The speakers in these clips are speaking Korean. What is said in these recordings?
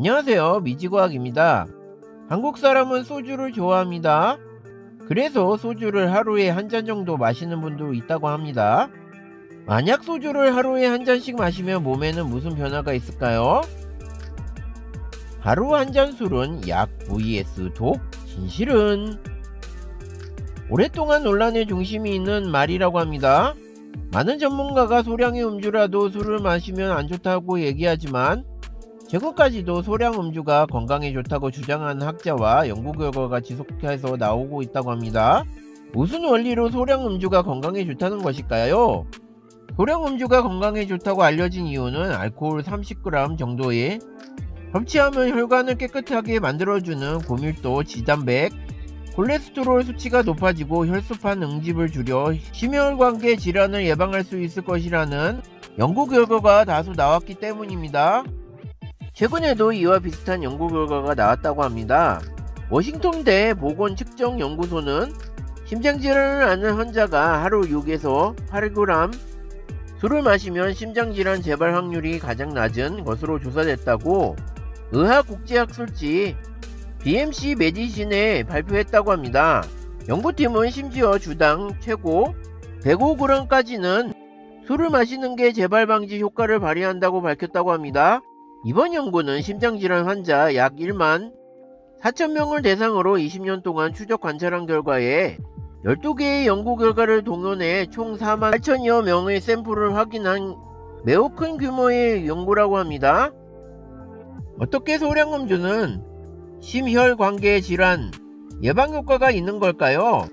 안녕하세요. 미지과학입니다. 한국 사람은 소주를 좋아합니다. 그래서 소주를 하루에 한 잔 정도 마시는 분도 있다고 합니다. 만약 소주를 하루에 한 잔씩 마시면 몸에는 무슨 변화가 있을까요? 하루 한 잔 술은 약 vs 독, 진실은? 오랫동안 논란의 중심이 있는 말이라고 합니다. 많은 전문가가 소량의 음주라도 술을 마시면 안 좋다고 얘기하지만 최근까지도 소량 음주가 건강에 좋다고 주장하는 학자와 연구 결과가 지속해서 나오고 있다고 합니다. 무슨 원리로 소량 음주가 건강에 좋다는 것일까요? 소량 음주가 건강에 좋다고 알려진 이유는 알코올 30g 정도에 섭취하면 혈관을 깨끗하게 만들어주는 고밀도 지단백, 콜레스테롤 수치가 높아지고 혈소판 응집을 줄여 심혈관계 질환을 예방할 수 있을 것이라는 연구 결과가 다수 나왔기 때문입니다. 최근에도 이와 비슷한 연구 결과가 나왔다고 합니다. 워싱턴대 보건측정연구소는 심장질환을 앓는 환자가 하루 6에서 8g 술을 마시면 심장질환 재발 확률이 가장 낮은 것으로 조사됐다고 의학국제학술지 BMC 메디신에 발표했다고 합니다. 연구팀은 심지어 주당 최고 105g까지는 술을 마시는 게 재발 방지 효과를 발휘한다고 밝혔다고 합니다. 이번 연구는 심장질환 환자 약 1만 4천명을 대상으로 20년 동안 추적 관찰한 결과에 12개의 연구 결과를 동원해 총 4만 8천여 명의 샘플을 확인한 매우 큰 규모의 연구라고 합니다. 어떻게 소량 음주는 심혈관계 질환 예방 효과가 있는 걸까요?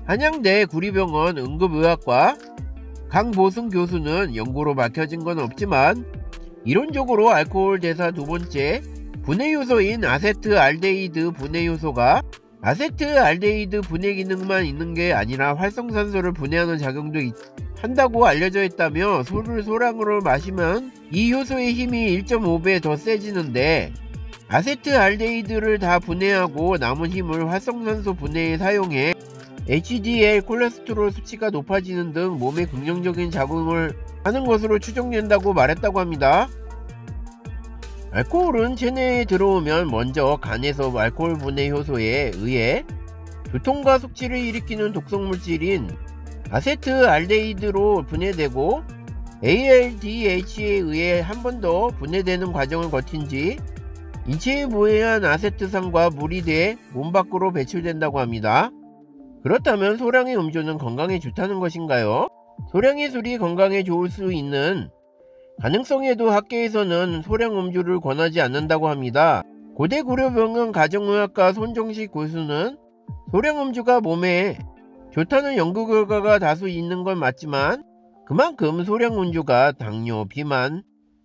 한양대 구리병원 응급의학과 강보승 교수는 연구로 밝혀진 건 없지만 이론적으로 알코올 대사 두 번째 분해 요소인 아세트알데히드 분해 요소가 아세트알데히드 분해 기능만 있는 게 아니라 활성산소를 분해하는 작용도 한다고 알려져 있다며 술을 소량으로 마시면 이 효소의 힘이 1.5배 더 세지는데 아세트알데히드를 다 분해하고 남은 힘을 활성산소 분해에 사용해 HDL 콜레스테롤 수치가 높아지는 등 몸에 긍정적인 작용을 하는 것으로 추정된다고 말했다고 합니다. 알코올은 체내에 들어오면 먼저 간에서 알코올 분해 효소에 의해 두통과 숙취를 일으키는 독성물질인 아세트알데히드로 분해되고 ALDH에 의해 한 번 더 분해되는 과정을 거친 뒤 인체에 무해한 아세트산과 물이 돼 몸 밖으로 배출된다고 합니다. 그렇다면 소량의 음주는 건강에 좋다는 것인가요? 소량의 술이 건강에 좋을 수 있는 가능성에도 학계에서는 소량 음주를 권하지 않는다고 합니다. 고대 고려병원 가정의학과 손정식 교수는 소량 음주가 몸에 좋다는 연구 결과가 다수 있는 건 맞지만 그만큼 소량 음주가 당뇨, 비만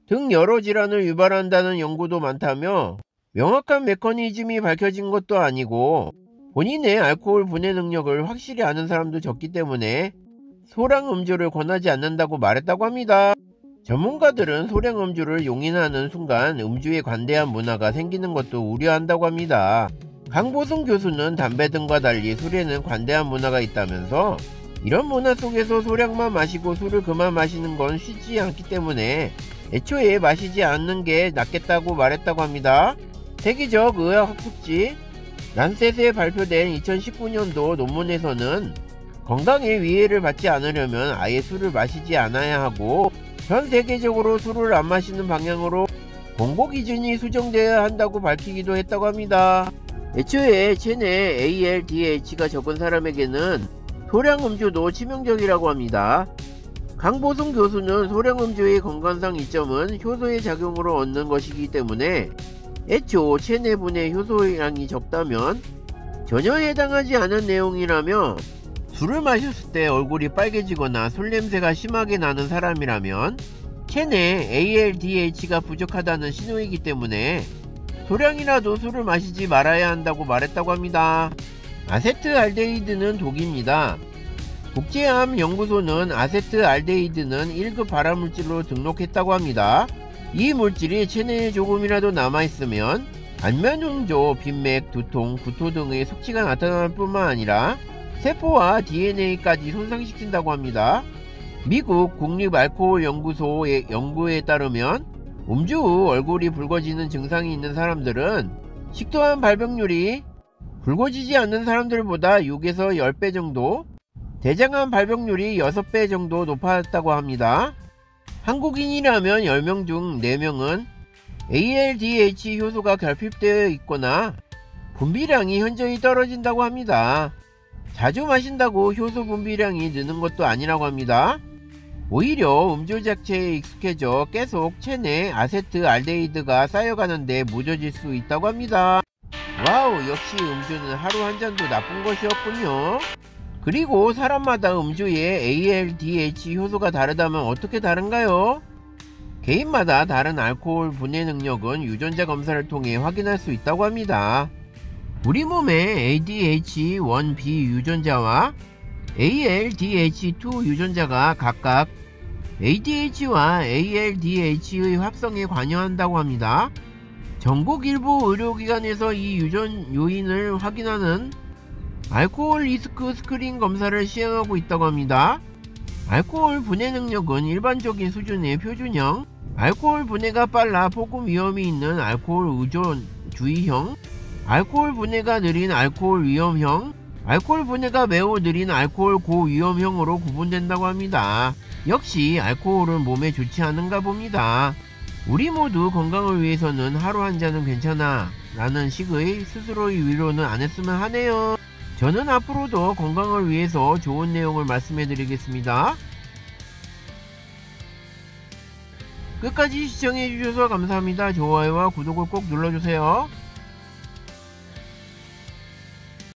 등 여러 질환을 유발한다는 연구도 많다며 명확한 메커니즘이 밝혀진 것도 아니고 본인의 알코올 분해 능력을 확실히 아는 사람도 적기 때문에 소량 음주를 권하지 않는다고 말했다고 합니다. 전문가들은 소량 음주를 용인하는 순간 음주에 관대한 문화가 생기는 것도 우려한다고 합니다. 강보승 교수는 담배 등과 달리 술에는 관대한 문화가 있다면서 이런 문화 속에서 소량만 마시고 술을 그만 마시는 건 쉽지 않기 때문에 애초에 마시지 않는 게 낫겠다고 말했다고 합니다. 세계적 의학학술지 란셋에 발표된 2019년도 논문에서는 건강에 위해를 받지 않으려면 아예 술을 마시지 않아야 하고 전 세계적으로 술을 안 마시는 방향으로 공고 기준이 수정되어야 한다고 밝히기도 했다고 합니다. 애초에 체내 ALDH가 적은 사람에게는 소량 음주도 치명적이라고 합니다. 강보승 교수는 소량 음주의 건강상 이점은 효소의 작용으로 얻는 것이기 때문에 애초 체내 분해 효소량이 적다면 전혀 해당하지 않은 내용이라며 술을 마셨을 때 얼굴이 빨개지거나 술 냄새가 심하게 나는 사람이라면 체내 ALDH가 부족하다는 신호이기 때문에 소량이라도 술을 마시지 말아야 한다고 말했다고 합니다. 아세트알데히드는 독입니다. 국제암연구소는 아세트알데히드는 1급 발암물질로 등록했다고 합니다. 이 물질이 체내에 조금이라도 남아있으면 안면흥조, 빈맥, 두통, 구토 등의 숙취가 나타날 뿐만 아니라 세포와 DNA까지 손상시킨다고 합니다. 미국 국립알코올연구소의 연구에 따르면 음주 후 얼굴이 붉어지는 증상이 있는 사람들은 식도암 발병률이 붉어지지 않는 사람들보다 6에서 10배 정도, 대장암 발병률이 6배 정도 높았다고 합니다. 한국인이라면 10명 중 4명은 ALDH 효소가 결핍되어 있거나 분비량이 현저히 떨어진다고 합니다. 자주 마신다고 효소 분비량이 느는 것도 아니라고 합니다. 오히려 음주 자체에 익숙해져 계속 체내 아세트알데히드가 쌓여가는데 무뎌질 수 있다고 합니다. 와우, 역시 음주는 하루 한 잔도 나쁜 것이었군요. 그리고 사람마다 음주의 ALDH 효소가 다르다면 어떻게 다른가요? 개인마다 다른 알코올 분해 능력은 유전자 검사를 통해 확인할 수 있다고 합니다. 우리 몸의 ADH1B 유전자와 ALDH2 유전자가 각각 ADH와 ALDH의 합성에 관여한다고 합니다. 전국 일부 의료기관에서 이 유전 요인을 확인하는 알코올 리스크 스크린 검사를 시행하고 있다고 합니다. 알코올 분해 능력은 일반적인 수준의 표준형, 알코올 분해가 빨라 폭음 위험이 있는 알코올 의존주의형, 알코올 분해가 느린 알코올 위험형, 알코올 분해가 매우 느린 알코올 고위험형으로 구분된다고 합니다. 역시 알코올은 몸에 좋지 않은가 봅니다. 우리 모두 건강을 위해서는 하루 한 잔은 괜찮아 라는 식의 스스로의 위로는 안 했으면 하네요. 저는 앞으로도 건강을 위해서 좋은 내용을 말씀해 드리겠습니다. 끝까지 시청해 주셔서 감사합니다. 좋아요와 구독을 꼭 눌러주세요.